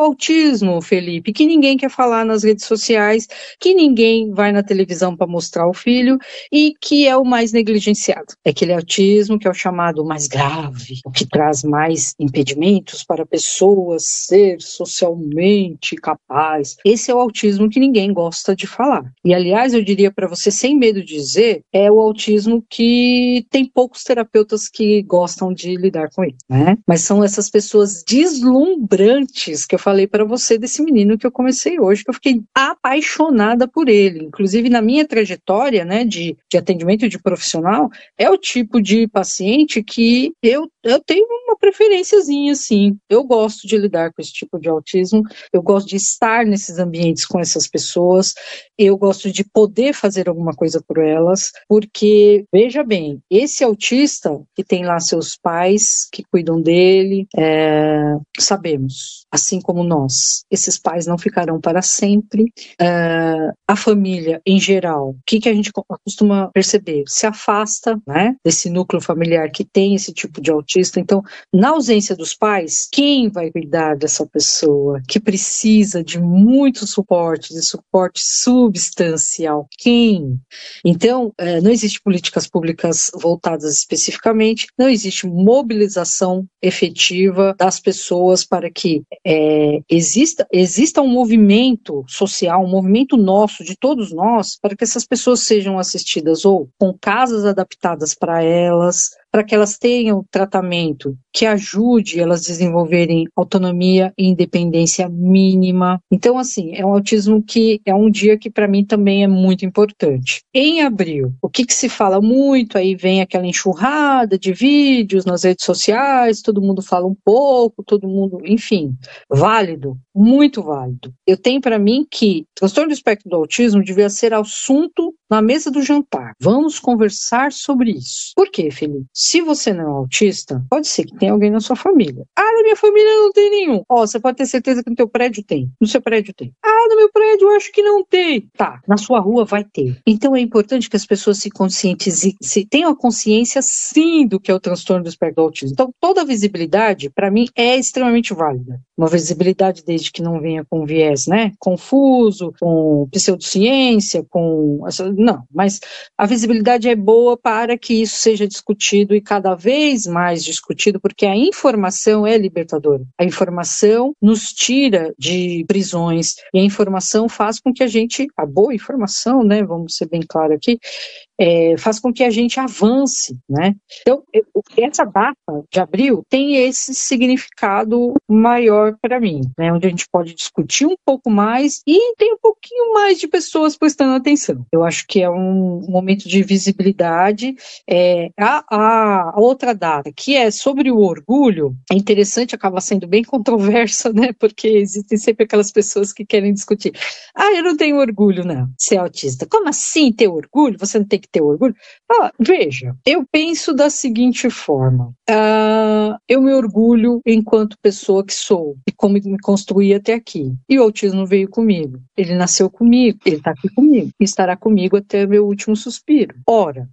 autismo, Felipe, que ninguém quer falar nas redes sociais, que ninguém vai na televisão para mostrar o filho e que é o mais negligenciado. É aquele autismo que é o chamado mais grave, o que traz mais impedimentos para a pessoa ser socialmente capaz. Esse é o autismo que ninguém gosta de falar. E, aliás, eu diria para você, sem medo de dizer, é o autismo que tem poucos terapeutas que gostam de lidar com ele, né? Mas são essas pessoas deslumbrantes que eu falei para você desse menino que eu comecei hoje, que eu fiquei apaixonada por ele. Inclusive, na minha trajetória, né, de atendimento de profissional, é o tipo de paciente que eu tenho uma preferenciazinha, assim. Eu gosto de lidar com esse tipo de autismo, eu gosto de estar nesses ambientes com essas pessoas, eu gosto de poder fazer alguma coisa por elas, porque, veja bem, esse autista que tem lá seus pais que cuidam dele, sabemos, assim como nós, esses pais não ficarão para sempre. A família, em geral, o que a gente costuma perceber? Se afasta, né, desse núcleo familiar que tem esse tipo de autista. Então, na ausência dos pais, quem vai cuidar dessa pessoa que precisa de muito suporte, de suporte substancial? Quem? Então, não existe políticas públicas voltadas especificamente, não existe mobilização efetiva das pessoas para que exista um movimento social, um movimento nosso, de todos nós, para que essas pessoas sejam assistidas ou com casas adaptadas para elas, para que elas tenham tratamento que ajude elas a desenvolverem autonomia e independência mínima. Então, assim, é um autismo que é um dia que para mim também é muito importante. Em abril, o que se fala muito, aí vem aquela enxurrada de vídeos nas redes sociais, todo mundo fala um pouco, todo mundo, enfim, válido, muito válido. Eu tenho para mim que transtorno do espectro do autismo devia ser assunto na mesa do jantar. Vamos conversar sobre isso. Por quê, Felipe? Se você não é autista, pode ser que tenha alguém na sua família. Ah, na minha família não tem nenhum. Você pode ter certeza que no teu prédio tem. No seu prédio tem. Ah, no meu prédio eu acho que não tem. Tá, na sua rua vai ter. Então é importante que as pessoas se conscientizem, tenham a consciência sim do que é o transtorno do espectro do autismo. Então toda a visibilidade, para mim, é extremamente válida. Uma visibilidade desde que não venha com viés, né, confuso, com pseudociência, não, mas a visibilidade é boa para que isso seja discutido e cada vez mais discutido, porque a informação é libertadora. A informação nos tira de prisões e a informação faz com que a boa informação, né, vamos ser bem claros aqui, faz com que a gente avance, né? Então, essa data de abril tem esse significado maior para mim, né? Onde a gente pode discutir um pouco mais e tem um pouquinho mais de pessoas prestando atenção. Eu acho que é um momento de visibilidade. A outra data, que é sobre o orgulho, é interessante, acaba sendo bem controversa, né? Porque existem sempre aquelas pessoas que querem discutir. Eu não tenho orgulho, não, ser autista. Como assim ter orgulho? Você não tem que ter orgulho? Veja, eu penso da seguinte forma. Eu me orgulho enquanto pessoa que sou e como me construí até aqui. E o autismo veio comigo. Ele nasceu comigo, ele está aqui comigo e estará comigo até meu último suspiro. Ora,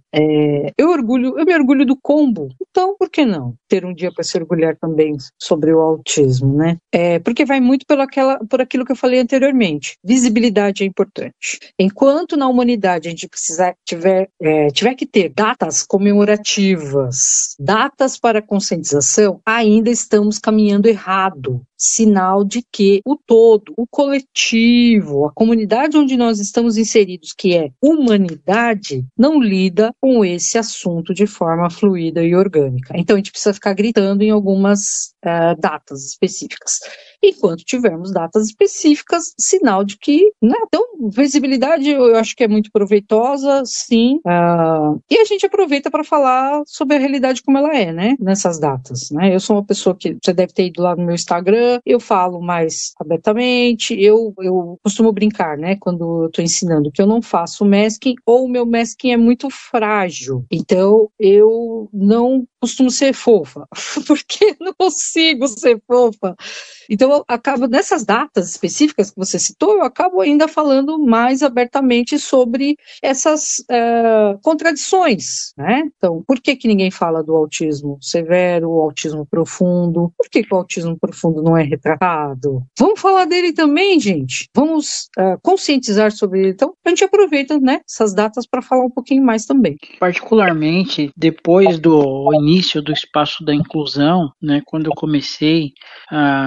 eu me orgulho do combo. Então, por que não ter um dia para se orgulhar também sobre o autismo, né? Porque vai muito por aquilo que eu falei anteriormente. Visibilidade é importante. Enquanto na humanidade a gente tiver que ter datas comemorativas, datas para conscientização, ainda estamos caminhando errado. Sinal de que o todo, o coletivo, a comunidade onde nós estamos inseridos, que é humanidade, não lida com esse assunto de forma fluida e orgânica. Então a gente precisa ficar gritando em algumas datas específicas. Enquanto tivermos datas específicas, sinal de que, né? Então, visibilidade eu acho que é muito proveitosa, sim, e a gente aproveita para falar sobre a realidade como ela é, né? Nessas datas, né? Eu sou uma pessoa que você deve ter ido lá no meu Instagram, eu falo mais abertamente, eu costumo brincar, né? Quando eu estou ensinando que eu não faço masking ou o meu masking é muito frágil, então eu não costumo ser fofa, porque não consigo ser fofa. Então, eu acabo, nessas datas específicas que você citou, eu acabo ainda falando mais abertamente sobre essas contradições, né? Então, por que que ninguém fala do autismo severo, o autismo profundo? Por que que o autismo profundo não é retratado? Vamos falar dele também, gente. Vamos conscientizar sobre ele. Então, a gente aproveita, né, essas datas para falar um pouquinho mais também. Particularmente depois do início do espaço da inclusão, né, quando eu comecei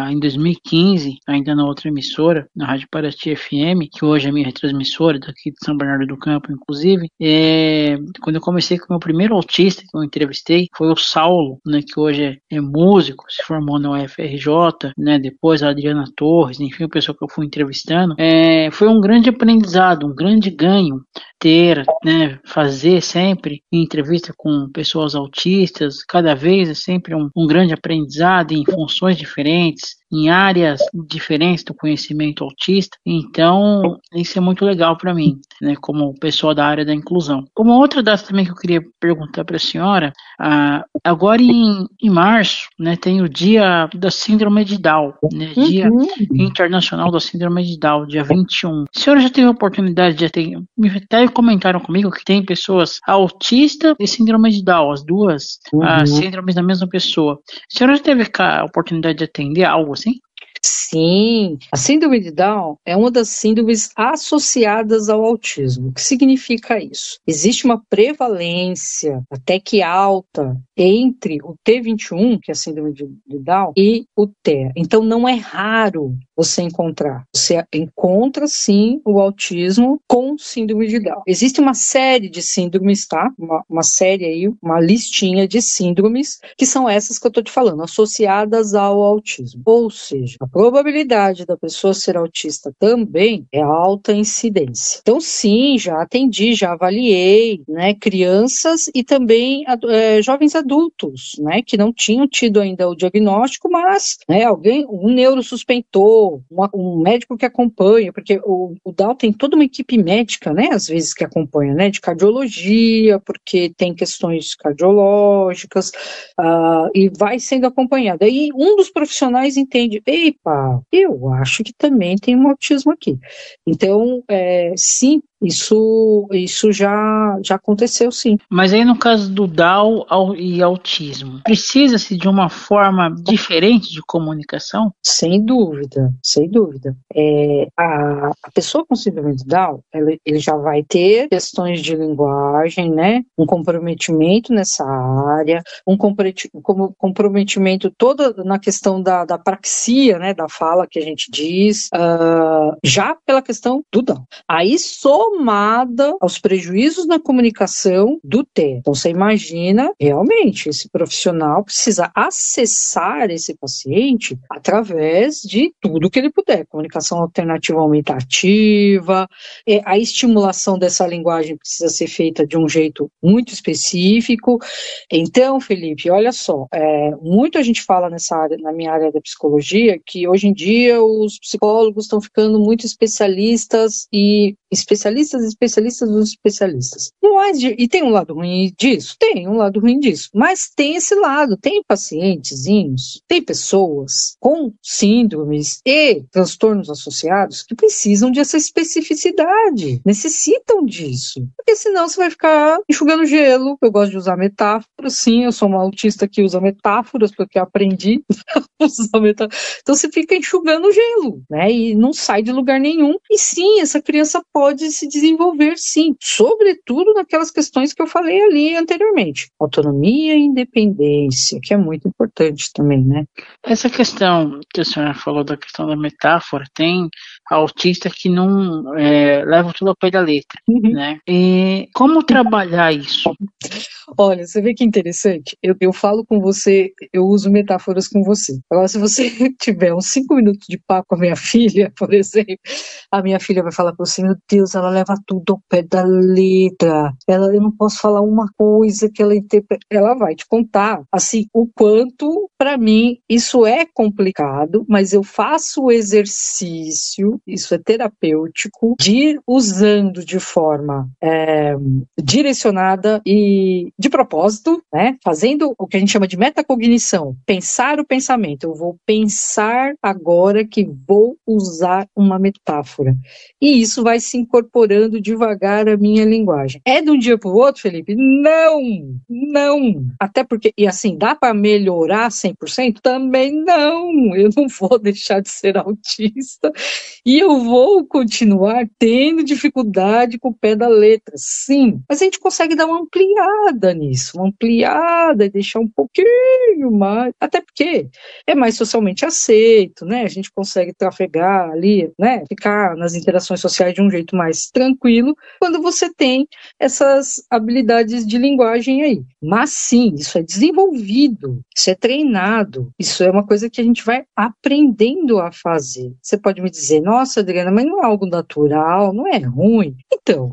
em 2015, ainda na outra emissora, na Rádio Paraty FM, que hoje é a minha retransmissora daqui de São Bernardo do Campo, inclusive, quando eu comecei com o meu primeiro autista que eu entrevistei, foi o Saulo, né, que hoje é músico, se formou na UFRJ, né, depois a Adriana Torres, enfim, o pessoal que eu fui entrevistando, foi um grande aprendizado, um grande ganho ter, né, fazer sempre entrevista com pessoas autistas, cada vez é sempre um grande aprendizado em funções diferentes, em áreas diferentes do conhecimento autista. Então, isso é muito legal para mim, né, como pessoa da área da inclusão. Uma outra data também que eu queria perguntar para a senhora, agora em março, né, tem o dia da síndrome de Down, né, Dia Internacional da Síndrome de Down, dia 21. A senhora já teve a oportunidade de atender, até comentaram comigo que tem pessoas autistas e síndrome de Down, as duas síndromes da mesma pessoa. A senhora já teve a oportunidade de atender algo assim? Sim, a síndrome de Down é uma das síndromes associadas ao autismo. O que significa isso? Existe uma prevalência até que alta entre o T21, que é a síndrome de Down, e o TEA. Então não é raro você encontrar. Você encontra sim o autismo com síndrome de Down. Existe uma série de síndromes, tá? Uma série aí, uma listinha de síndromes que são essas que eu estou te falando, associadas ao autismo. Ou seja, a probabilidade da pessoa ser autista também é alta incidência. Então, sim, já atendi, já avaliei, né, crianças e também jovens adultos, né, que não tinham tido ainda o diagnóstico, mas, né, um neurosuspentor, um médico que acompanha, porque o Down tem toda uma equipe médica, né, às vezes que acompanha, né, de cardiologia, porque tem questões cardiológicas, e vai sendo acompanhada. Aí um dos profissionais entende, epa, eu acho que também tem um autismo aqui. Então, sim, isso já aconteceu, sim. Mas aí no caso do Down e autismo, precisa-se de uma forma diferente de comunicação? Sem dúvida, sem dúvida. A pessoa com síndrome de Down, ele já vai ter questões de linguagem, né? Um comprometimento nessa área, um comprometimento todo na questão da praxia, né? Da fala que a gente diz, já pela questão do Down. Aí, somada aos prejuízos na comunicação do TEA. Então, você imagina, realmente, esse profissional precisa acessar esse paciente através de tudo que ele puder. Comunicação alternativa aumentativa, a estimulação dessa linguagem precisa ser feita de um jeito muito específico. Então, Felipe, olha só, muito a gente fala na minha área da psicologia, que hoje em dia os psicólogos estão ficando muito especialistas dos especialistas. E tem um lado ruim disso? Tem um lado ruim disso. Mas tem esse lado. Tem pacientezinhos, tem pessoas com síndromes e transtornos associados que precisam dessa especificidade. Necessitam disso. Porque senão você vai ficar enxugando gelo. Eu gosto de usar metáforas, sim. Eu sou uma autista que usa metáforas porque eu aprendi a usar metáforas. Então você fica enxugando gelo, né? E não sai de lugar nenhum. E sim, essa criança pode se desenvolver, sim, sobretudo naquelas questões que eu falei ali anteriormente. Autonomia e independência, que é muito importante também, né? Essa questão que a senhora falou da questão da metáfora, tem autista que não leva tudo ao pé da letra, né? E como trabalhar isso? Olha, você vê que interessante? Eu falo com você, eu uso metáforas com você. Agora, se você tiver uns 5 minutos de papo com a minha filha, por exemplo, a minha filha vai falar para você, meu Deus, ela leva tudo ao pé da letra. Eu não posso falar uma coisa que ela interpreta. Ela vai te contar, assim, o quanto, para mim, isso é complicado, mas eu faço o exercício, isso é terapêutico, de ir usando de forma direcionada e de de propósito, né? Fazendo o que a gente chama de metacognição, pensar o pensamento. Eu vou pensar agora que vou usar uma metáfora. E isso vai se incorporando devagar à minha linguagem. É de um dia para o outro, Felipe? Não! Não! Até porque, e assim, dá para melhorar 100%? Também não! Eu não vou deixar de ser autista e eu vou continuar tendo dificuldade com o pé da letra, sim. Mas a gente consegue dar uma ampliada nisso, uma ampliada e deixar um pouquinho mais, até porque é mais socialmente aceito, né? A gente consegue trafegar ali, né? Ficar nas interações sociais de um jeito mais tranquilo quando você tem essas habilidades de linguagem aí. Mas sim, isso é desenvolvido, isso é treinado, isso é uma coisa que a gente vai aprendendo a fazer. Você pode me dizer, nossa, Adriana, mas não é algo natural, não é ruim. Então,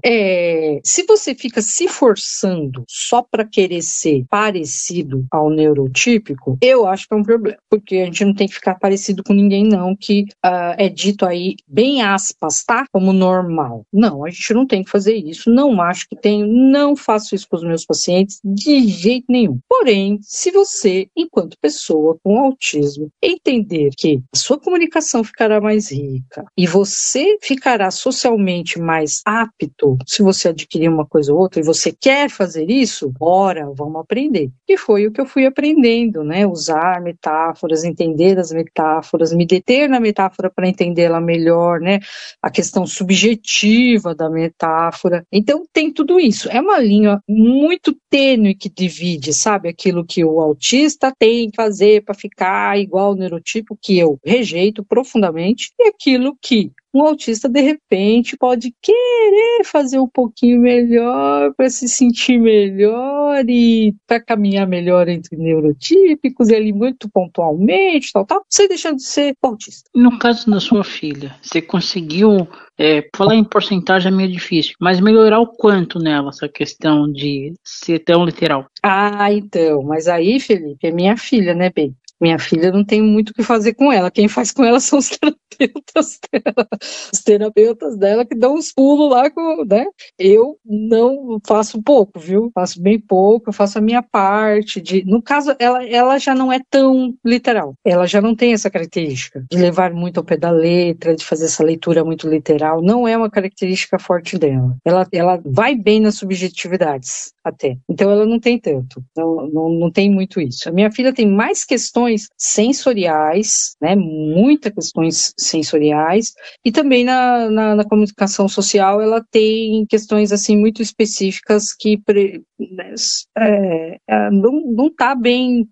se você fica se forçando só para querer ser parecido ao neurotípico, eu acho que é um problema, porque a gente não tem que ficar parecido com ninguém, não, que é dito aí, bem aspas, tá? Como normal. Não, a gente não tem que fazer isso, não acho que tenho, não faço isso com os meus pacientes, de jeito nenhum. Porém, se você, enquanto pessoa com autismo, entender que a sua comunicação ficará mais rica e você ficará socialmente mais apto se você adquirir uma coisa ou outra e você quer fazer isso, bora, vamos aprender. E foi o que eu fui aprendendo, né? Usar metáforas, entender as metáforas, me deter na metáfora para entendê-la melhor, né? A questão subjetiva da metáfora. Então tem tudo isso. É uma linha muito tênue que divide, sabe? Aquilo que o autista tem que fazer para ficar igual ao neurotipo, que eu rejeito profundamente, e aquilo que um autista, de repente, pode querer fazer um pouquinho melhor para se sentir melhor e para caminhar melhor entre neurotípicos, ele muito pontualmente, tal, sem deixar de ser autista. No caso da sua filha, você conseguiu, falar em porcentagem é meio difícil, mas melhorar o quanto nela, essa questão de ser tão literal? Então, mas aí, Felipe, é minha filha, né, bem? Minha filha não tem muito o que fazer com ela. Quem faz com ela são os terapeutas dela. Os terapeutas dela que dão uns pulos lá, né? Eu não faço pouco, viu? Faço bem pouco, eu faço a minha parte. No caso, ela já não é tão literal. Ela já não tem essa característica de levar muito ao pé da letra, de fazer essa leitura muito literal. Não é uma característica forte dela. Ela vai bem nas subjetividades, até. Então, ela não tem tanto. Não tem muito isso. A minha filha tem mais questões sensoriais, né, muitas questões sensoriais, e também na comunicação social ela tem questões assim muito específicas que não está bem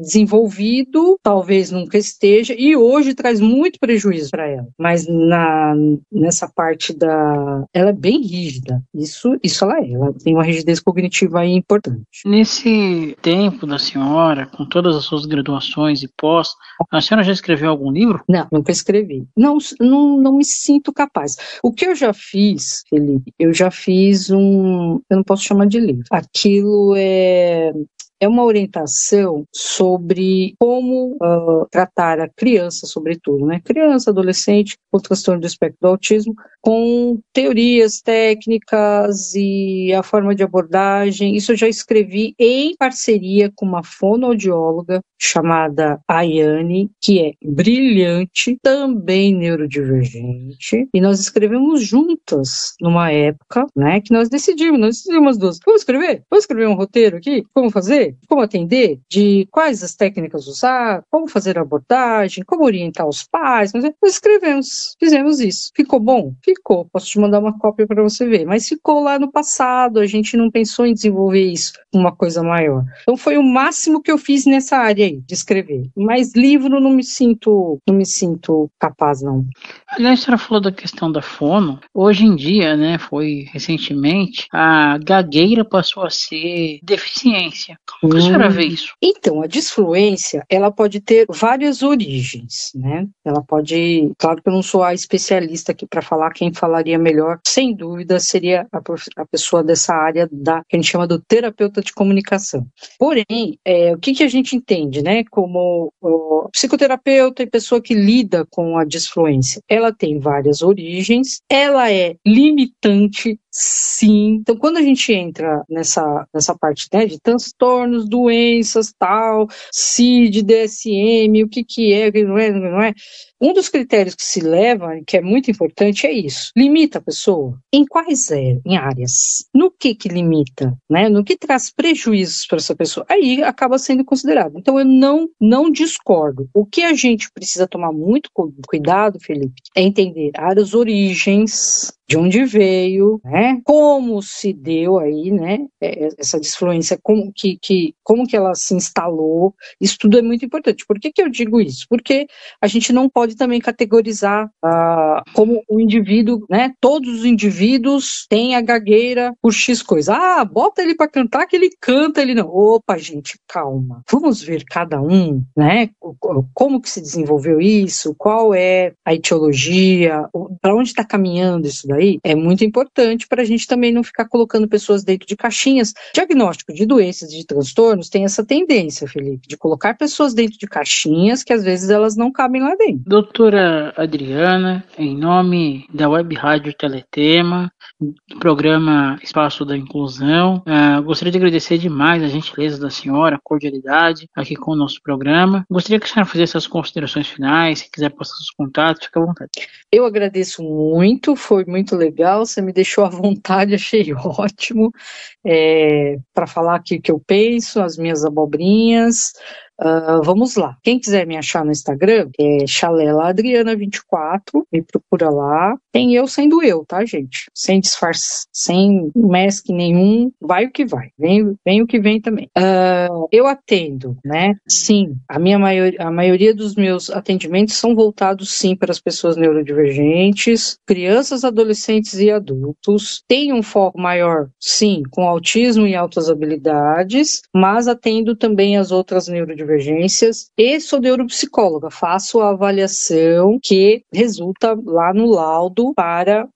desenvolvido, talvez nunca esteja, e hoje traz muito prejuízo para ela. Mas nessa parte ela é bem rígida. Isso ela tem uma rigidez cognitiva aí importante. Nesse tempo da senhora, com todas as suas graduações e pós, a senhora já escreveu algum livro? Não, nunca escrevi. Não me sinto capaz. O que eu já fiz, Felipe, eu não posso chamar de livro. Aquilo é uma orientação sobre como tratar a criança, sobretudo, né? Criança, adolescente, com transtorno do espectro do autismo, com teorias técnicas e a forma de abordagem. Isso eu já escrevi em parceria com uma fonoaudióloga chamada Ayane, que é brilhante, também neurodivergente, e nós escrevemos juntas numa época, né, que nós decidimos as duas, vamos escrever um roteiro aqui, como fazer, como atender, de quais as técnicas usar, como fazer a abordagem, como orientar os pais, nós fizemos isso. Ficou bom? Ficou, posso te mandar uma cópia para você ver, mas ficou lá no passado, a gente não pensou em desenvolver isso, uma coisa maior. Então foi o máximo que eu fiz nessa área aí, de escrever. Mas livro não me sinto capaz, não. Aliás, a senhora falou da questão da fono. Hoje em dia, né, foi recentemente, a gagueira passou a ser deficiência. Como que a senhora vê isso? Então, a disfluência, ela pode ter várias origens, né? Ela pode, claro que eu não sou a especialista aqui para falar, quem falaria melhor, sem dúvida, seria a pessoa dessa área que a gente chama do terapeuta de comunicação. Porém, o que a gente entende, né? Como psicoterapeuta e pessoa que lida com a disfluência, ela tem várias origens, ela é limitante, sim. Então, quando a gente entra nessa parte, né, de transtornos, doenças, tal, CID, DSM, o que é, o que não é, não é. Um dos critérios que se leva, que é muito importante, é isso. Limita a pessoa? Em quais áreas? No que limita? Né? No que traz prejuízos para essa pessoa? Aí acaba sendo considerado. Então, eu não discordo. O que a gente precisa tomar muito cuidado, Felipe, é entender as origens, de onde veio, né? Como se deu aí, né? Essa disfluência, como que ela se instalou. Isso tudo é muito importante. Por que eu digo isso? Porque a gente não pode também categorizar como o indivíduo, né? Todos os indivíduos têm a gagueira por X coisa. Bota ele para cantar que ele canta, ele não. Opa, gente, calma. Vamos ver cada um, né? Como que se desenvolveu isso? Qual é a etiologia? Para onde está caminhando isso daí? É muito importante para a gente também não ficar colocando pessoas dentro de caixinhas. Diagnóstico de doenças e de transtornos tem essa tendência, Felipe, de colocar pessoas dentro de caixinhas que às vezes elas não cabem lá dentro. Doutora Adriana, em nome da Web Rádio Teletema, do programa Espaço da Inclusão, gostaria de agradecer demais a gentileza da senhora, a cordialidade aqui com o nosso programa. Gostaria que a senhora fizesse as considerações finais, se quiser passar seus contatos, fique à vontade. Eu agradeço muito, foi muito legal, você me deixou à vontade, achei ótimo, para falar aqui o que eu penso, as minhas abobrinhas. Vamos lá. Quem quiser me achar no Instagram, é ChalelaAdriana24, me procura lá. Tem eu sendo eu, tá, gente? Sem disfarce, sem mask nenhum, vai o que vai, vem o que vem também. Eu atendo, né? Sim, a maioria dos meus atendimentos são voltados, sim, para as pessoas neurodivergentes, crianças, adolescentes e adultos. Tem um foco maior, sim, com autismo e altas habilidades, mas atendo também as outras neurodivergências e sou neuropsicóloga, faço a avaliação que resulta lá no laudo para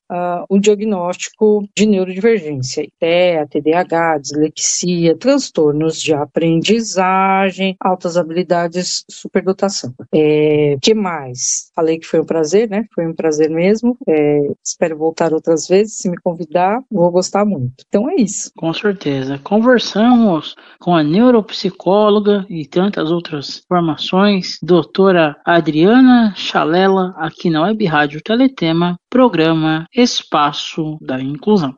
o diagnóstico de neurodivergência, TEA, TDAH, dislexia, transtornos de aprendizagem, altas habilidades, superdotação. Que mais? Falei que foi um prazer, né? Foi um prazer mesmo. Espero voltar outras vezes, se me convidar, vou gostar muito. Então é isso. Com certeza. Conversamos com a neuropsicóloga e tantas outras informações, doutora Adriana Chalela, aqui na Web Rádio Teletema, programa Espaço da Inclusão.